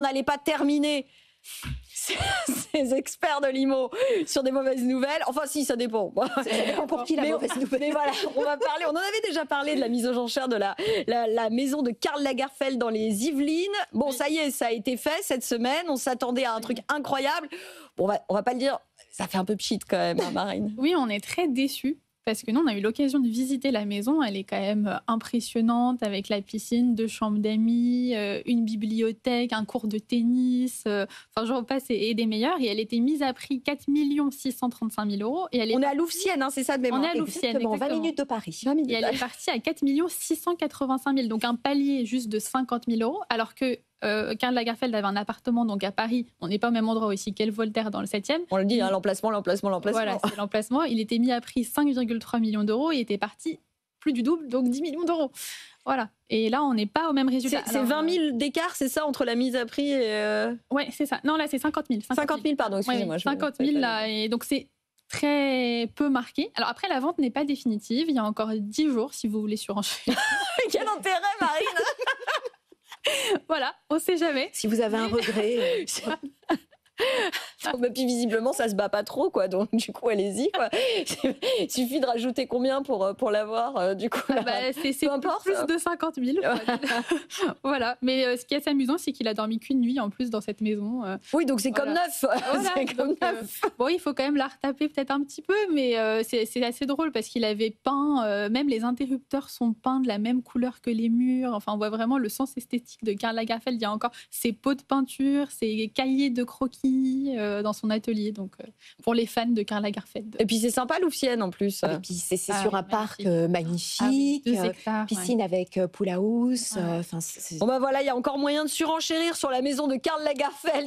n'allait pas terminer ces experts de l'IMO sur des mauvaises nouvelles. Enfin, si, ça dépend. Ça dépend pour qui la mauvaise nouvelle. Mais voilà, on en avait déjà parlé de la mise aux enchères de la maison de Karl Lagerfeld dans les Yvelines. Bon, ça y est, ça a été fait cette semaine. On s'attendait à un truc incroyable. Bon, on va pas le dire, ça fait un peu pchit quand même, hein, Marine. Oui, on est très déçus. Parce que nous, on a eu l'occasion de visiter la maison. Elle est quand même impressionnante, avec la piscine, 2 chambres d'amis, une bibliothèque, un cours de tennis. Enfin, j'en passe et des meilleurs. Et elle était mise à prix 4 635 000 euros. Et On est à Louvciennes, hein, c'est ça de mémoire. On est à Louvciennes, exactement. 20 minutes de Paris. 20 minutes. Et elle est partie à 4 685 000. Donc un palier juste de 50 000 euros. Alors que Karl Lagerfeld avait un appartement donc à Paris. On n'est pas au même endroit aussi qu'elle Voltaire dans le 7e. On le dit, hein, l'emplacement. Voilà, c'est l'emplacement. Il était mis à prix 5,3 millions d'euros et était parti plus du double, donc 10 millions d'euros. Voilà. Et là, on n'est pas au même résultat. C'est 20 000 d'écart, c'est ça, entre la mise à prix et... Oui, c'est ça. Non, là, c'est 50 000. 50 000, pardon, excusez-moi. Ouais, 50 000, là. Et donc, c'est très peu marqué. Alors après, la vente n'est pas définitive. Il y a encore 10 jours, si vous voulez surenchérir. Quel intérêt, Marine. Voilà, on ne sait jamais. Si vous avez un regret... Mais puis visiblement ça se bat pas trop, quoi, donc du coup allez-y, quoi. Il suffit de rajouter combien pour l'avoir, du coup c'est plus de 50 000. Voilà, mais ce qui est assez amusant, c'est qu'il a dormi qu'une nuit en plus dans cette maison. Oui, donc c'est comme neuf. Voilà, c'est comme neuf. Bon, il faut quand même la retaper peut-être un petit peu, mais c'est assez drôle parce qu'il avait peint, même les interrupteurs sont peints de la même couleur que les murs. Enfin, on voit vraiment le sens esthétique de Karl Lagerfeld. Il y a encore ses pots de peinture, ses cahiers de croquis dans son atelier, donc pour les fans de Karl Lagerfeld. Et puis c'est sympa Louvciennes en plus. Et puis c'est sur un parc magnifique, 2 hectares, piscine avec pool house. Bon bah voilà, il y a encore moyen de surenchérir sur la maison de Karl Lagerfeld.